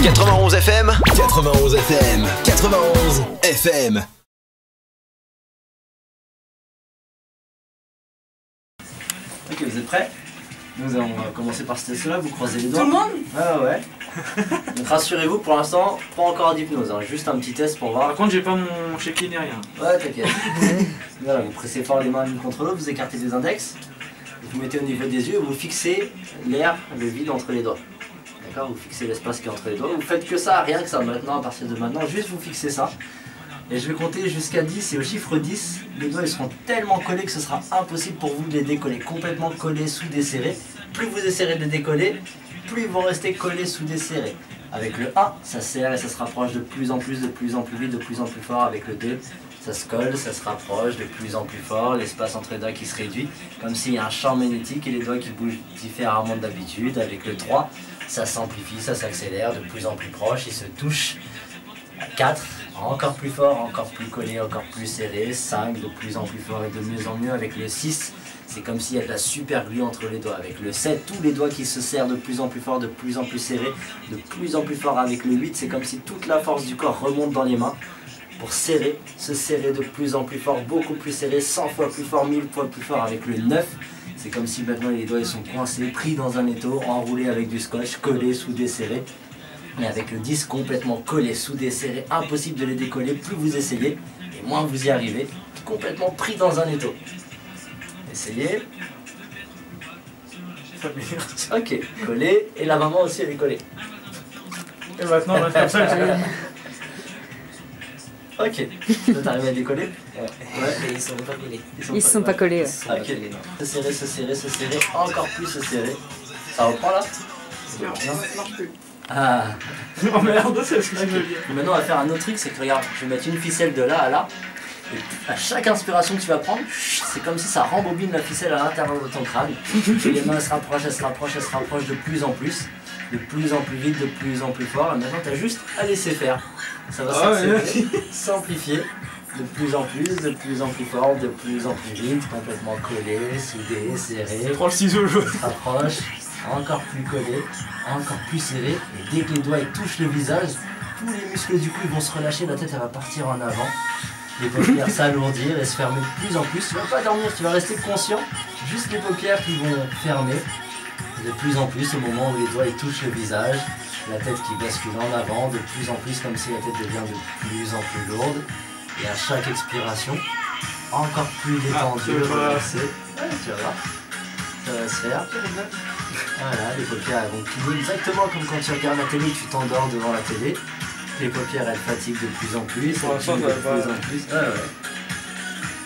91 FM 91 FM 91 FM. Ok, vous êtes prêts? On va commencer par ce test là, vous croisez les doigts. Tout le monde? Ah ouais. Donc rassurez-vous, pour l'instant, pas encore d'hypnose, hein, juste un petit test pour voir. Par contre, j'ai pas mon chéquier ni rien. Ouais, t'inquiète. Voilà, vous pressez fort les mains l'une contre l'autre, vous écartez les index, vous mettez au niveau des yeux et vous fixez l'air, le vide entre les doigts. D'accord? Vous fixez l'espace qui est entre les doigts, vous faites que ça, rien que ça maintenant, à partir de maintenant, juste vous fixez ça. Et je vais compter jusqu'à 10 et au chiffre 10, les doigts ils seront tellement collés que ce sera impossible pour vous de les décoller. Complètement collés, soudés, serrés. Plus vous essayerez de les décoller, plus ils vont rester collés, soudés, serrés. Avec le 1, ça serre et ça se rapproche de plus en plus, de plus en plus vite, de plus en plus fort. Avec le 2, ça se colle, ça se rapproche de plus en plus fort. L'espace entre les doigts qui se réduit, comme s'il y a un champ magnétique et les doigts qui bougent différemment d'habitude. Avec le 3, ça s'amplifie, ça s'accélère, de plus en plus proche, ils se touchent. 4, encore plus fort, encore plus collé, encore plus serré. 5, de plus en plus fort et de mieux en mieux. Avec le 6, c'est comme s'il y a de la super glue entre les doigts. Avec le 7, tous les doigts qui se serrent de plus en plus fort, de plus en plus serré, de plus en plus fort. Avec le 8, c'est comme si toute la force du corps remonte dans les mains pour serrer, se serrer de plus en plus fort, beaucoup plus serré, 100 fois plus fort, 1000 fois plus fort. Avec le 9, c'est comme si maintenant les doigts ils sont coincés, pris dans un étau, enroulés avec du scotch, collés, soudés, serrés. Mais avec le 10 complètement collé, soudé, serré, impossible de les décoller, plus vous essayez, et moins vous y arrivez, complètement pris dans un étau. Essayez. Ok, collé, et la maman aussi elle est collée. Et maintenant, on va faire comme ça que Ok, toi t'arrives à décoller? Ouais, mais ils sont pas collés. Ils sont pas collés. Ouais. Ok, se serrer, se serrer, se serrer, encore plus se serrer. Ça reprend là? Non, ça marche plus. Ah. oh merde, c'est ce que je veux dire. Maintenant on va faire un autre truc, c'est que regarde, je vais mettre une ficelle de là à là. Et à chaque inspiration que tu vas prendre, c'est comme si ça rembobine la ficelle à l'intérieur de ton crâne. Et les mains se rapprochent, elles se rapprochent, elles se rapprochent de plus en plus vite, de plus en plus fort. Et maintenant tu as juste à laisser faire. Ça va s'accélérer, s'amplifier de plus en plus fort, de plus en plus vite, complètement collé, soudé, serré. Prends le ciseau, je Se rapproche, encore plus collé, encore plus serré. Et dès que les doigts ils touchent le visage, tous les muscles du cou ils vont se relâcher, la tête elle va partir en avant. Les paupières s'alourdir et se fermer de plus en plus. Tu vas pas dormir, tu vas rester conscient. Juste les paupières qui vont fermer de plus en plus au moment où les doigts ils touchent le visage. La tête qui bascule en avant de plus en plus comme si la tête devient de plus en plus lourde. Et à chaque expiration, encore plus détendue, relaxée. Ouais, tu vas voir. Ça va se faire. Voilà, les paupières elles vont cligner exactement comme quand tu regardes la télé et tu t'endors devant la télé. Les paupières elles fatiguent de plus en plus, Pour l'instant, de ça va plus pas. en plus. Ouais.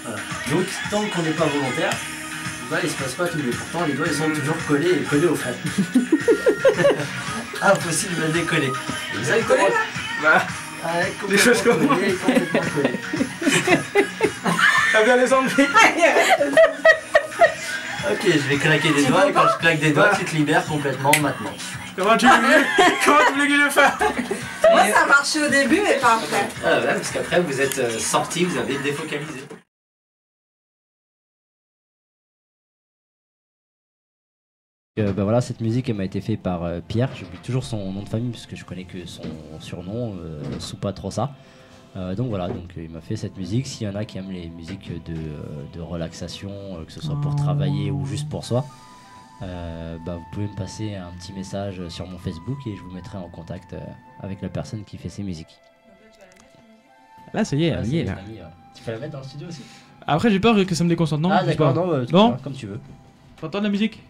Voilà. Donc tant qu'on n'est pas volontaire, bah, il se passe pas tout, mais pourtant les doigts ils sont toujours collés et collés au front. Impossible de décoller. Exactement. Bah, Ouais, les choses comme moi. complètement collés. t'as bien les enlever. Ok, je vais claquer des doigts et quand je claque des doigts, tu te libères complètement maintenant. Comment tu voulais que je le fasse? Moi, ça marchait au début, mais pas après. Ah ouais, parce qu'après vous êtes sorti, vous avez défocalisé. Bah voilà, cette musique elle m'a été faite par Pierre, j'oublie toujours son nom de famille parce que je connais que son surnom, Soupa Trossa. Donc voilà, il m'a fait cette musique. S'il y en a qui aiment les musiques de relaxation, que ce soit pour travailler ou juste pour soi, bah vous pouvez me passer un petit message sur mon Facebook et je vous mettrai en contact avec la personne qui fait ces musiques. Là, ça y est, Voilà, elle y est c'est là. les amis, tu peux la mettre dans le studio aussi? Après, j'ai peur que ça me déconcentre, non? Ah je sais d'accord, pas. non, Non comme tu veux. T'entends la musique?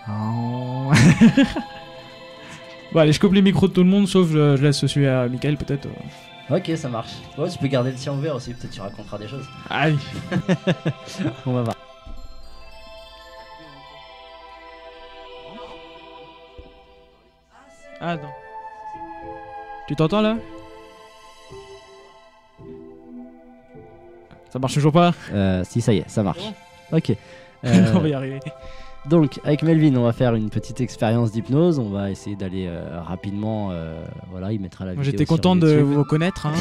Oh. Bon allez, je coupe les micros de tout le monde, sauf je laisse celui à Mickaël peut-être. Ok, ça marche. Ouais, tu peux garder le tien ouvert aussi, peut-être tu raconteras des choses. Allez. On va voir. Ah non. Tu t'entends là? Ça marche toujours pas? Si, ça y est, ça marche. Ok. On va y arriver. Donc, avec Melvin, on va faire une petite expérience d'hypnose. On va essayer d'aller rapidement. Voilà, il mettra la vidéo. J'étais sur content de YouTube. vous connaître. Hein.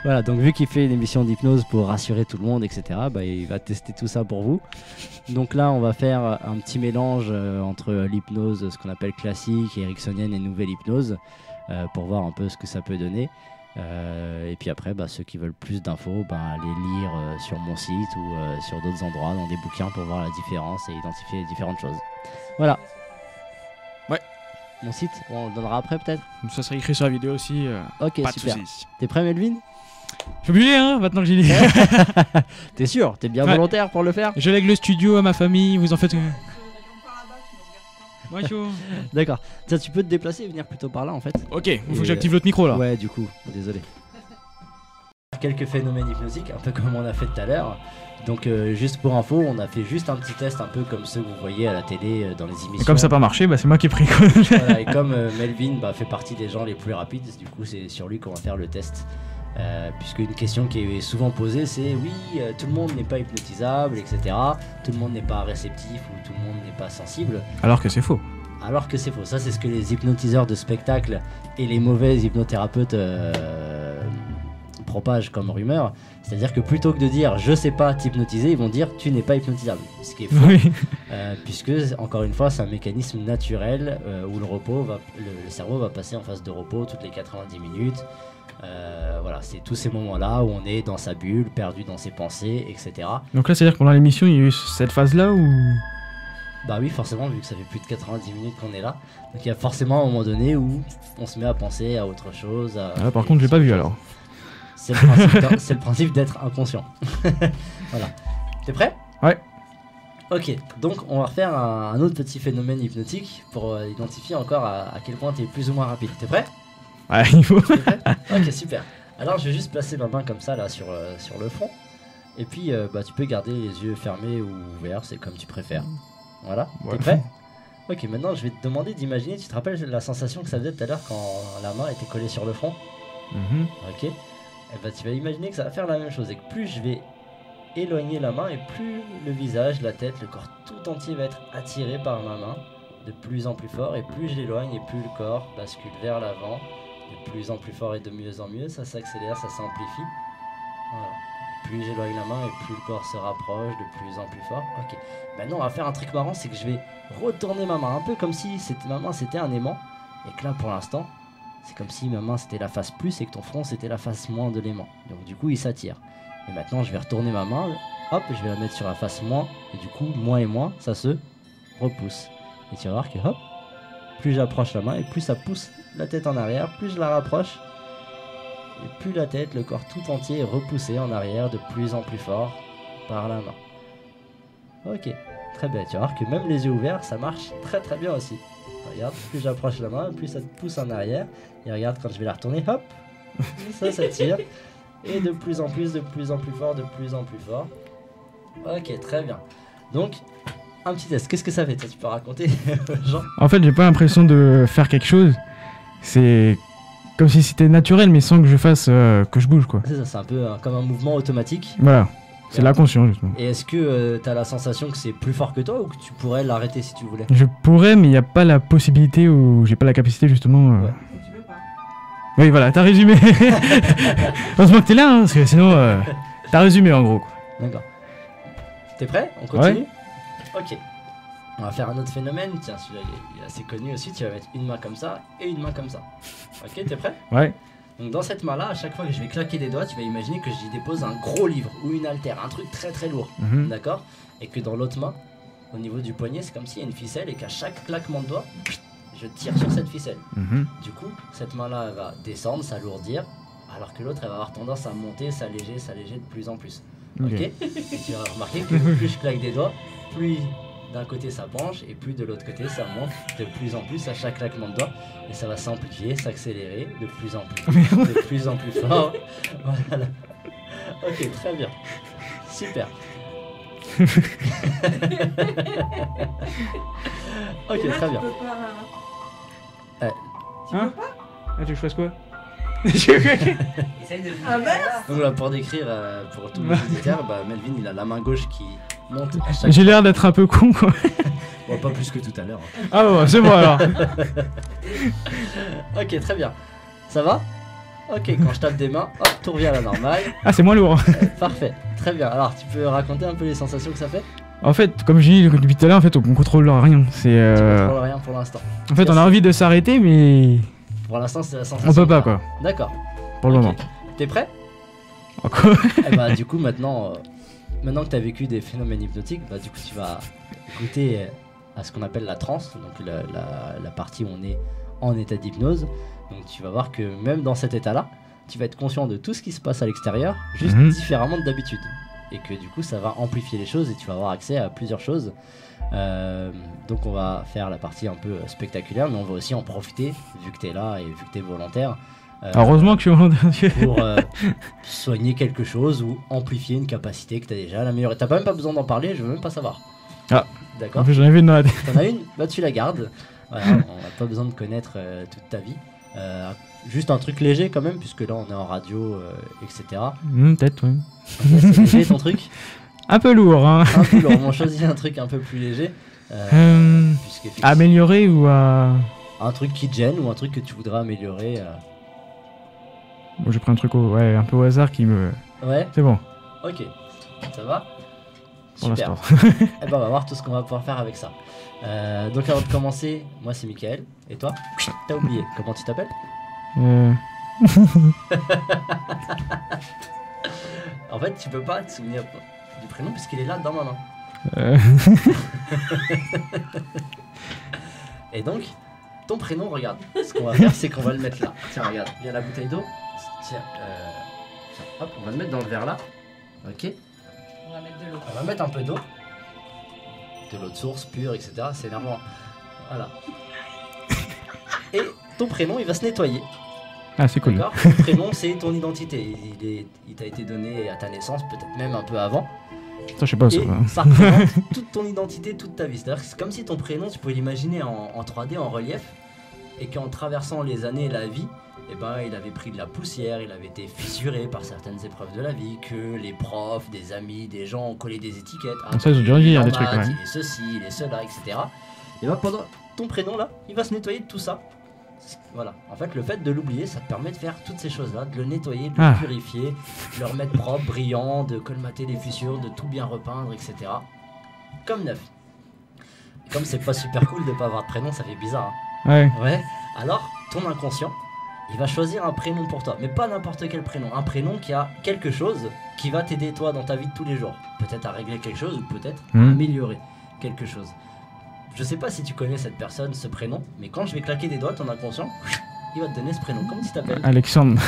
Voilà, donc vu qu'il fait une émission d'hypnose pour rassurer tout le monde, etc., bah, il va tester tout ça pour vous. Donc là, on va faire un petit mélange entre l'hypnose, ce qu'on appelle classique, ericksonienne et nouvelle hypnose, pour voir un peu ce que ça peut donner. Et puis après, bah, ceux qui veulent plus d'infos, bah, allez lire sur mon site ou sur d'autres endroits, dans des bouquins, pour voir la différence et identifier les différentes choses. Voilà. Ouais. Mon site, on le donnera après peut-être. Ça serait écrit sur la vidéo aussi. Ok, Pas de super. soucis. T'es prêt, Melvin? Je suis obligé, hein, maintenant que j'ai dit. T'es sûr? T'es bien Ouais. volontaire pour le faire? Je lègue le studio à ma famille, vous en faites. Ouais, chaud. D'accord. Tiens, tu peux te déplacer et venir plutôt par là en fait. Ok, il faut Et que j'active l'autre micro là. Ouais, du coup, désolé. Quelques phénomènes hypnotiques, un peu comme on a fait tout à l'heure. Donc, juste pour info, on a fait juste un petit test un peu comme ceux que vous voyez à la télé dans les émissions. Et comme ça n'a pas marché, bah c'est moi qui ai pris quoi. Voilà, et comme Melvin fait partie des gens les plus rapides, du coup, c'est sur lui qu'on va faire le test. Puisque une question qui est souvent posée, c'est oui, tout le monde n'est pas hypnotisable, etc. Tout le monde n'est pas réceptif ou tout le monde n'est pas sensible. Alors que c'est faux. Alors que c'est faux. Ça, c'est ce que les hypnotiseurs de spectacle et les mauvais hypnothérapeutes propagent comme rumeur. C'est-à-dire que plutôt que de dire je sais pas t'hypnotiser, ils vont dire tu n'es pas hypnotisable. Ce qui est faux. Oui. Puisque, encore une fois, c'est un mécanisme naturel où le cerveau va passer en phase de repos toutes les 90 minutes. Voilà, c'est tous ces moments-là où on est dans sa bulle, perdu dans ses pensées, etc. Donc là, c'est-à-dire que pendant l'émission, il y a eu cette phase-là ou. Bah oui, forcément, vu que ça fait plus de 90 minutes qu'on est là. Donc il y a forcément un moment donné où on se met à penser à autre chose. Ah, par contre, j'ai pas vu alors. C'est le principe, c'est le principe d'être inconscient. Voilà. T'es prêt? Ouais. Ok, donc on va refaire un autre petit phénomène hypnotique pour identifier encore à quel point t'es plus ou moins rapide. T'es prêt? Ouais, il faut. T'es prêt? Ok, super. Alors je vais juste placer ma main comme ça là sur le front. Et puis tu peux garder les yeux fermés ou ouverts, c'est comme tu préfères. Voilà, Ouais. t'es prêt? Ok, maintenant je vais te demander d'imaginer, tu te rappelles la sensation que ça faisait tout à l'heure quand la main était collée sur le front? Mhm. Ok. Et bah tu vas imaginer que ça va faire la même chose et que plus je vais éloigner la main et plus le visage, la tête, le corps tout entier va être attiré par ma main de plus en plus fort, et plus je l'éloigne et plus le corps bascule vers l'avant de plus en plus fort et de mieux en mieux, ça s'accélère, ça s'amplifie. Voilà. Plus j'éloigne la main et plus le corps se rapproche de plus en plus fort. Ok. Maintenant on va faire un truc marrant, c'est que je vais retourner ma main un peu comme si ma main c'était un aimant, et que là pour l'instant c'est comme si ma main c'était la face plus et que ton front c'était la face moins de l'aimant. Donc du coup il s'attire. Et maintenant je vais retourner ma main, hop, je vais la mettre sur la face moins, et du coup moins et moins ça se repousse. Et tu vas voir que hop, plus j'approche la main et plus ça pousse la tête en arrière, plus je la rapproche, et plus la tête, le corps tout entier est repoussé en arrière de plus en plus fort par la main. Ok, très bien, tu vas voir que même les yeux ouverts ça marche très très bien aussi. Regarde, plus j'approche la main, plus ça te pousse en arrière. Et regarde, quand je vais la retourner, hop, ça s'attire. Et de plus en plus fort, de plus en plus fort. Ok, très bien. Donc, un petit test. Qu'est-ce que ça fait? Toi, tu peux raconter, Jean? En fait, j'ai pas l'impression de faire quelque chose. C'est comme si c'était naturel, mais sans que je fasse que je bouge quoi. C'est ça, c'est un peu comme un mouvement automatique. Voilà, c'est l'inconscient justement. Et est-ce que t'as la sensation que c'est plus fort que toi ou que tu pourrais l'arrêter si tu voulais? Je pourrais, mais il n'y a pas la possibilité ou j'ai pas la capacité justement. Ouais. Tu veux pas. Oui, voilà, t'as résumé. Heureusement que t'es là, hein, parce que sinon, t'as résumé en gros. Quoi. D'accord. T'es prêt? On continue? Ok. On va faire un autre phénomène. Tiens, celui-là il est assez connu aussi. Tu vas mettre une main comme ça et une main comme ça. Ok, t'es prêt? Ouais. Donc dans cette main-là, à chaque fois que je vais claquer des doigts, tu vas imaginer que j'y dépose un gros livre ou une haltère, un truc très très lourd. Mhm. D'accord? Et que dans l'autre main, au niveau du poignet, c'est comme s'il y a une ficelle et qu'à chaque claquement de doigts, je tire sur cette ficelle. Mhm. Du coup, cette main-là, elle va descendre, s'alourdir, alors que l'autre, elle va avoir tendance à monter, s'alléger de plus en plus. Ok? Ok. Et tu vas remarquer que plus je claque des doigts, plus d'un côté ça penche et plus de l'autre côté ça monte de plus en plus à chaque claquement de doigts, et ça va s'amplifier, s'accélérer de plus en plus fort. Voilà. Ok, très bien. Super. Ok, Et là, très tu bien. peux pas. Hein? Ah, tu veux que je fasse quoi? Essaye de Donc là, pour décrire, pour tous les auditeurs, Melvin, il a la main gauche qui monte à chaque J'ai l'air d'être un peu con, quoi. Bon, pas plus que tout à l'heure. Ah ouais, c'est bon alors. Ok, très bien. Ça va? Ok, quand je tape des mains, hop, tout revient à la normale. Ah, c'est moins lourd. Parfait, très bien. Alors, tu peux raconter un peu les sensations que ça fait? En fait, comme je dis depuis tout à l'heure, en fait, on contrôle rien. C'est. Tu contrôles rien pour l'instant. En fait, on a envie de s'arrêter, mais Pour l'instant, c'est la sensation. on peut pas, que t'as. quoi. D'accord. Pour le Ok. moment. T'es prêt? Ah, quoi. Eh bah, du coup, maintenant que tu as vécu des phénomènes hypnotiques, bah, du coup, tu vas goûter à ce qu'on appelle la transe, donc la partie où on est en état d'hypnose. Donc, tu vas voir que même dans cet état-là, tu vas être conscient de tout ce qui se passe à l'extérieur, juste différemment de d'habitude. Et que du coup, ça va amplifier les choses et tu vas avoir accès à plusieurs choses. Donc, on va faire la partie un peu spectaculaire, mais on va aussi en profiter, vu que tu es là et vu que tu es volontaire. Heureusement que je suis volontaire. Pour soigner quelque chose ou amplifier une capacité que tu as déjà, l'améliorer. T'as même pas besoin d'en parler, je veux même pas savoir. Ah. D'accord. En plus, j'en avais une dans la tête. T'en as une? Bah tu la gardes. Voilà, on n'a pas besoin de connaître toute ta vie. Juste un truc léger quand même, puisque là on est en radio, etc. Peut-être, oui. Ok, c'est léger ton truc? Un peu lourd, hein. Un peu lourd, on choisit un truc un peu plus léger. Puisqu'effectivement, Améliorer ou à. un truc qui te gêne ou un truc que tu voudrais améliorer. Bon, j'ai pris un truc un peu au hasard qui me. Ouais, C'est bon, ok. Ça va? pour Super. l'instant. Eh ben, on va voir tout ce qu'on va pouvoir faire avec ça. Donc avant de commencer, moi c'est Mickaël. Et toi? T'as oublié. Comment tu t'appelles? En fait, tu peux pas te souvenir du prénom puisqu'il est là dans ma main. Et donc, ton prénom, regarde. Ce qu'on va faire, c'est qu'on va le mettre là. Tiens, regarde. Il y a la bouteille d'eau. Tiens, hop, on va le mettre dans le verre là. Ok. On va mettre de l'eau. On va mettre un peu d'eau. De l'eau de source pure, etc. C'est énervant. Voilà. Et ton prénom, il va se nettoyer. Ah, c'est cool. D'accord. Ton prénom, c'est ton identité. Il t'a été donné à ta naissance, peut-être même un peu avant. Ça, je sais pas, ça. Et ça représente toute ton identité, toute ta vie. C'est-à-dire que c'est comme si ton prénom, tu pouvais l'imaginer en 3D, en relief. Et qu'en traversant les années et la vie, eh ben, il avait pris de la poussière, il avait été fissuré par certaines épreuves de la vie, que les profs, des amis, des gens ont collé des étiquettes. Ah, Ça, ils ont dû dire il des est en trucs, maths, ouais. il est ceci, il est cela, etc. Et ben pendant ton prénom là, il va se nettoyer de tout ça. Voilà. En fait, le fait de l'oublier, ça te permet de faire toutes ces choses-là, de le nettoyer, de le purifier, de le remettre propre, brillant, de colmater les fissures, de tout bien repeindre, etc. Comme neuf. Et comme c'est pas super cool de pas avoir de prénom, ça fait bizarre. Hein. Ouais. Ouais. Alors, ton inconscient, il va choisir un prénom pour toi, mais pas n'importe quel prénom. Un prénom qui a quelque chose qui va t'aider toi dans ta vie de tous les jours. Peut-être à régler quelque chose ou peut-être à améliorer quelque chose. Je sais pas si tu connais cette personne, ce prénom, mais quand je vais claquer des doigts, ton inconscient, il va te donner ce prénom. Comment tu t'appelles? Alexandre.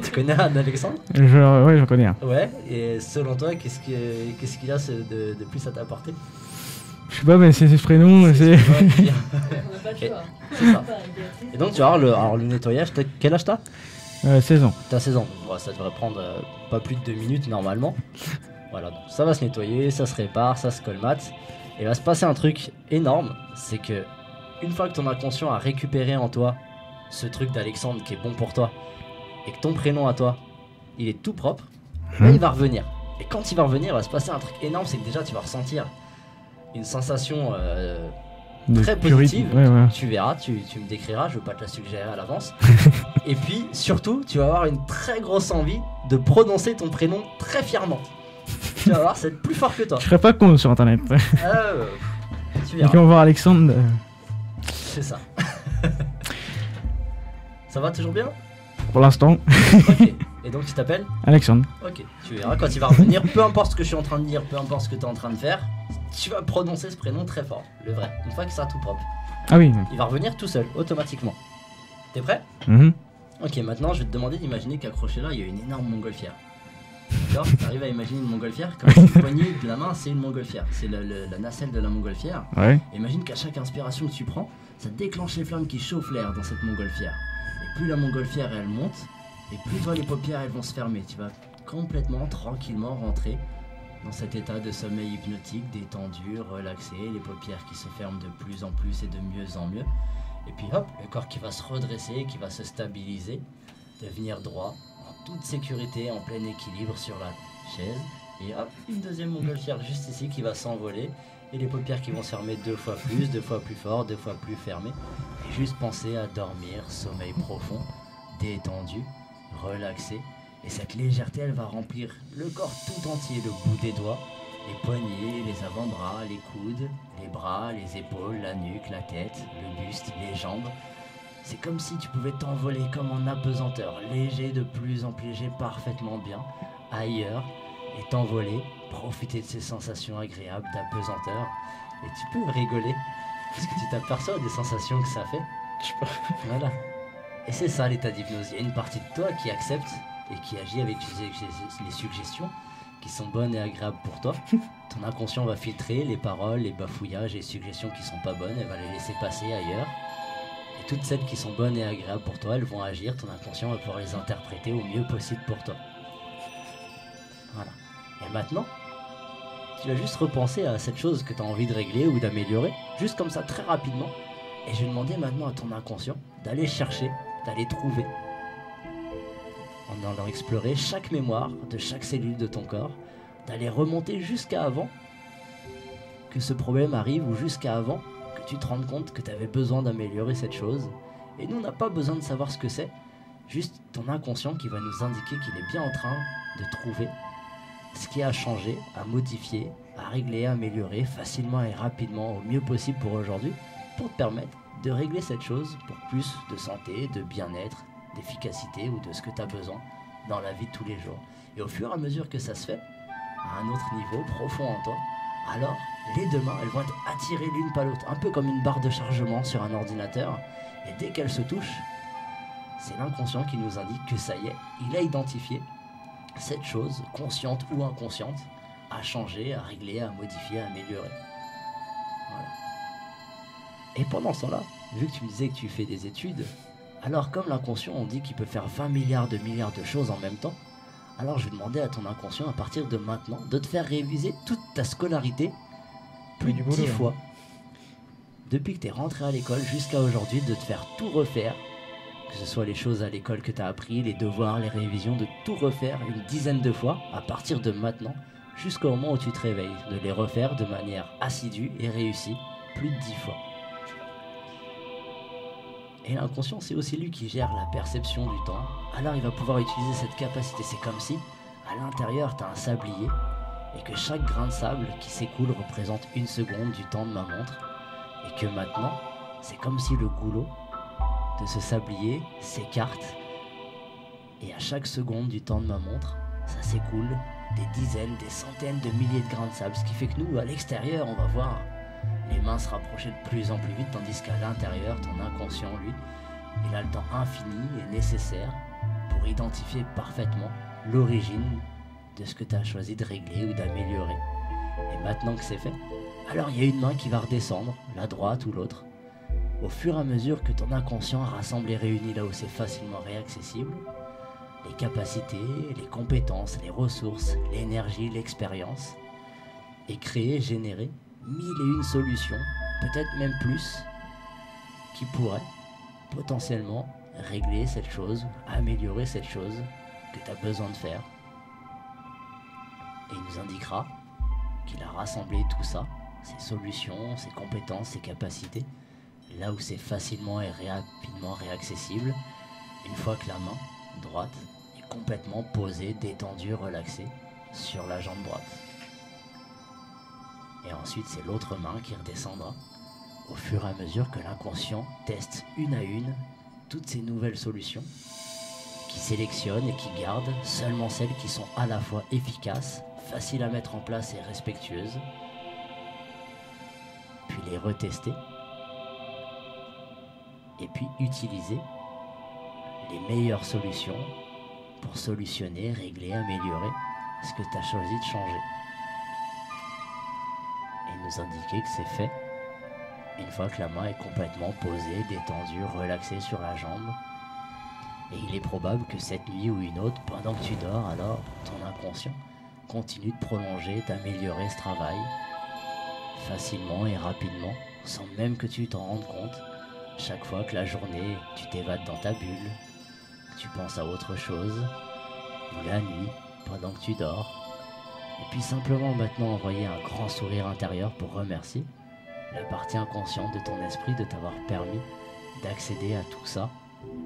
Tu connais un Alexandre? Ouais, j'en connais un. Ouais, et selon toi, qu'est-ce qu'il a de plus à t'apporter? Je sais pas, mais c'est ce prénom, c'est. toi qui viens. On n'a pas le Et- choix. C'est ça. Et donc tu vas voir le nettoyage, quel âge t'as? 16 ans. T'as 16 ans, bon, ça devrait prendre pas plus de 2 minutes normalement. Voilà, donc ça va se nettoyer, ça se répare, ça se colmate. Et il va se passer un truc énorme, c'est que une fois que ton inconscient a récupéré en toi ce truc d'Alexandre qui est bon pour toi, et que ton prénom à toi, il est tout propre, là il va revenir. Et quand il va revenir, il va se passer un truc énorme, c'est que déjà tu vas ressentir une sensation très positive. Ouais. Tu verras, tu me décriras, je veux pas te la suggérer à l'avance. Et puis surtout, tu vas avoir une très grosse envie de prononcer ton prénom très fièrement. Tu vas voir, c'est plus fort que toi. Je serais pas con sur internet. Tu Et verras, quand on va voir Alexandre. c'est ça. Ça va toujours bien? Pour l'instant, Ok. Et donc tu t'appelles? Alexandre. Ok. Tu verras quand il va revenir, peu importe ce que je suis en train de dire, peu importe ce que tu es en train de faire, tu vas prononcer ce prénom très fort, le vrai, une fois qu'il sera tout propre. Ah oui. Il va revenir tout seul, automatiquement. T'es prêt? Mhm. Ok, maintenant je vais te demander d'imaginer qu'accroché là, il y a une énorme montgolfière. D'accord? T'arrives à imaginer une montgolfière? Comme si le poignet de la main, c'est une montgolfière. C'est la nacelle de la montgolfière. Ouais. Imagine qu'à chaque inspiration que tu prends, ça déclenche les flammes qui chauffent l'air dans cette montgolfière. Et plus la montgolfière elle monte, et plus toi les paupières elles vont se fermer. Tu vas complètement, tranquillement rentrer dans cet état de sommeil hypnotique, détendu, relaxé, les paupières qui se ferment de plus en plus et de mieux en mieux. Et puis hop, le corps qui va se redresser, qui va se stabiliser, devenir droit, en toute sécurité, en plein équilibre sur la chaise. Et hop, une deuxième montgolfière juste ici qui va s'envoler. Et les paupières qui vont se fermer 2 fois plus, 2 fois plus fort, 2 fois plus fermées. Et juste penser à dormir, sommeil profond, détendu, relaxé. Et cette légèreté, elle va remplir le corps tout entier, le bout des doigts, les poignets, les avant-bras, les coudes, les bras, les épaules, la nuque, la tête, le buste, les jambes. C'est comme si tu pouvais t'envoler comme en apesanteur, léger, de plus en plus léger, parfaitement bien, ailleurs, et t'envoler, profiter de ces sensations agréables d'apesanteur. Et tu peux rigoler, parce que tu t'aperçois des sensations que ça fait. Voilà. Et c'est ça l'état d'hypnose. Il y a une partie de toi qui accepte et qui agit avec les suggestions qui sont bonnes et agréables pour toi. Ton inconscient va filtrer les paroles, les bafouillages et les suggestions qui sont pas bonnes, elle va les laisser passer ailleurs. Et toutes celles qui sont bonnes et agréables pour toi, elles vont agir, ton inconscient va pouvoir les interpréter au mieux possible pour toi. Voilà. Et maintenant, tu vas juste repenser à cette chose que tu as envie de régler ou d'améliorer, juste comme ça, très rapidement. Et je vais demander maintenant à ton inconscient d'aller chercher, d'aller trouver, en allant explorer chaque mémoire de chaque cellule de ton corps, d'aller remonter jusqu'à avant que ce problème arrive ou jusqu'à avant que tu te rendes compte que tu avais besoin d'améliorer cette chose. Et nous, on n'a pas besoin de savoir ce que c'est, juste ton inconscient qui va nous indiquer qu'il est bien en train de trouver ce qui a changé, à modifier, à régler, à améliorer facilement et rapidement au mieux possible pour aujourd'hui, pour te permettre de régler cette chose pour plus de santé, de bien-être, d'efficacité ou de ce que tu as besoin dans la vie de tous les jours. Et au fur et à mesure que ça se fait, à un autre niveau, profond en toi, alors les deux mains, elles vont être attirées l'une par l'autre, un peu comme une barre de chargement sur un ordinateur, et dès qu'elles se touchent, c'est l'inconscient qui nous indique que ça y est, il a identifié cette chose, consciente ou inconsciente, à changer, à régler, à modifier, à améliorer. Voilà. Et pendant ce temps-là, vu que tu me disais que tu fais des études, alors comme l'inconscient, on dit qu'il peut faire 20 milliards de choses en même temps, alors je vais demander à ton inconscient, à partir de maintenant, de te faire réviser toute ta scolarité plus de 10 fois. Depuis que tu es rentré à l'école jusqu'à aujourd'hui, de te faire tout refaire, que ce soit les choses à l'école que tu as appris, les devoirs, les révisions, de tout refaire une dizaine de fois à partir de maintenant jusqu'au moment où tu te réveilles, de les refaire de manière assidue et réussie plus de 10 fois. Et l'inconscient, c'est aussi lui qui gère la perception du temps, alors il va pouvoir utiliser cette capacité. C'est comme si à l'intérieur tu as un sablier et que chaque grain de sable qui s'écoule représente 1 seconde du temps de ma montre, et que maintenant c'est comme si le goulot de ce sablier s'écarte, et à chaque seconde du temps de ma montre, ça s'écoule des dizaines, des centaines de milliers de grains de sable, ce qui fait que nous, à l'extérieur, on va voir les mains se rapprocher de plus en plus vite, tandis qu'à l'intérieur, ton inconscient, lui, il a le temps infini et nécessaire pour identifier parfaitement l'origine de ce que tu as choisi de régler ou d'améliorer. Et maintenant que c'est fait, alors il y a une main qui va redescendre, la droite ou l'autre, au fur et à mesure que ton inconscient rassemble et réunit là où c'est facilement réaccessible, les capacités, les compétences, les ressources, l'énergie, l'expérience, et créer, générer 1001 solutions, peut-être même plus, qui pourraient potentiellement régler cette chose, améliorer cette chose que tu as besoin de faire. Et il nous indiquera qu'il a rassemblé tout ça, ses solutions, ses compétences, ses capacités, là où c'est facilement et rapidement réaccessible, une fois que la main droite est complètement posée, détendue, relaxée sur la jambe droite. Et ensuite c'est l'autre main qui redescendra au fur et à mesure que l'inconscient teste une à une toutes ces nouvelles solutions, qui sélectionne et qui garde seulement celles qui sont à la fois efficaces, faciles à mettre en place et respectueuses, puis les retester, et puis utiliser les meilleures solutions pour solutionner, régler, améliorer ce que tu as choisi de changer. Et nous indiquer que c'est fait une fois que la main est complètement posée, détendue, relaxée sur la jambe. Et il est probable que cette nuit ou une autre, pendant que tu dors, alors ton inconscient continue de prolonger, d'améliorer ce travail facilement et rapidement, sans même que tu t'en rendes compte, chaque fois que la journée, tu t'évades dans ta bulle, que tu penses à autre chose, ou la nuit, pendant que tu dors, et puis simplement maintenant envoyer un grand sourire intérieur pour remercier la partie inconsciente de ton esprit de t'avoir permis d'accéder à tout ça,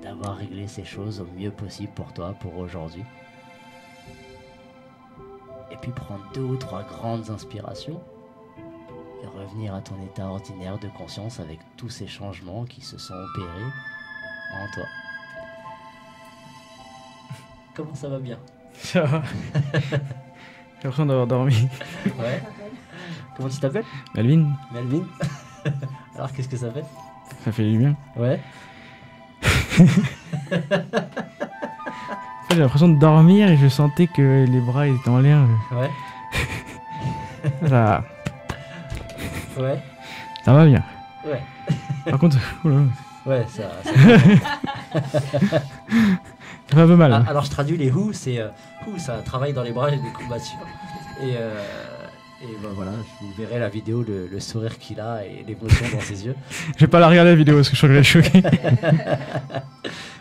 d'avoir réglé ces choses au mieux possible pour toi, pour aujourd'hui. Et puis prendre 2 ou 3 grandes inspirations et revenir à ton état ordinaire de conscience avec tous ces changements qui se sont opérés en toi. Comment ça va bien? Ça va. J'ai l'impression d'avoir dormi. Ouais. Comment tu t'appelles? Melvin, Melvin. Alors qu'est-ce que ça fait? ça fait du bien. Ouais. En fait, j'ai l'impression de dormir et je sentais que les bras étaient en l'air. Ouais. Ça, Ouais. ça va bien. Ouais. Par contre, oula, Ouais, ça ça fait un peu mal. Ah, alors je traduis les who, c'est who, ça travaille dans les bras et des courbatures. Et ben voilà, vous verrez la vidéo, le sourire qu'il a et l'émotion dans ses yeux. Je vais pas la regarder la vidéo parce que je crois que je vais être choqué.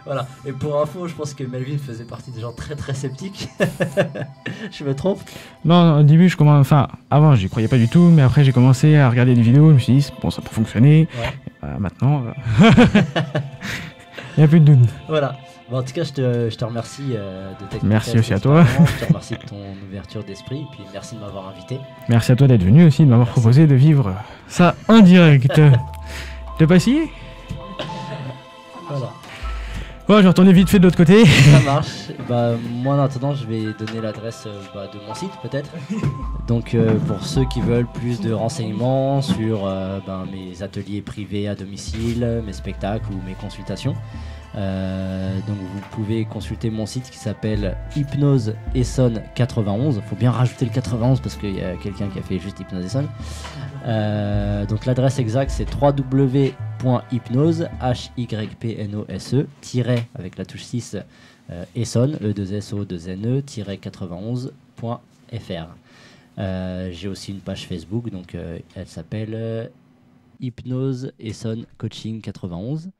Voilà, et pour info, je pense que Melvin faisait partie des gens très très sceptiques. Je me trompe? Non, au début, avant, j'y croyais pas du tout, mais après, j'ai commencé à regarder des vidéos, je me suis dit, bon, ça peut fonctionner. Ouais. Maintenant, il n'y a plus de doute. Voilà. Bon, en tout cas, je te remercie de t'être. Merci aussi à toi. Je te remercie de ton ouverture d'esprit, et puis merci de m'avoir invité. Merci à toi d'être venu aussi, de m'avoir proposé de vivre ça en direct. T'as pas essayé? Voilà. Bon, je vais retourner vite fait de l'autre côté. Ça marche. Bah, moi, en attendant, je vais donner l'adresse de mon site, peut-être. Donc, pour ceux qui veulent plus de renseignements sur mes ateliers privés à domicile, mes spectacles ou mes consultations, donc vous pouvez consulter mon site qui s'appelle Hypnose Essonne 91. Faut bien rajouter le 91 parce qu'il y a quelqu'un qui a fait juste Hypnose Essonne. Donc l'adresse exacte c'est www.hypnose hypnose avec la touche 6 Essonne E2SO2NE-91.fr. J'ai aussi une page Facebook, donc elle s'appelle Hypnose Essonne Coaching 91.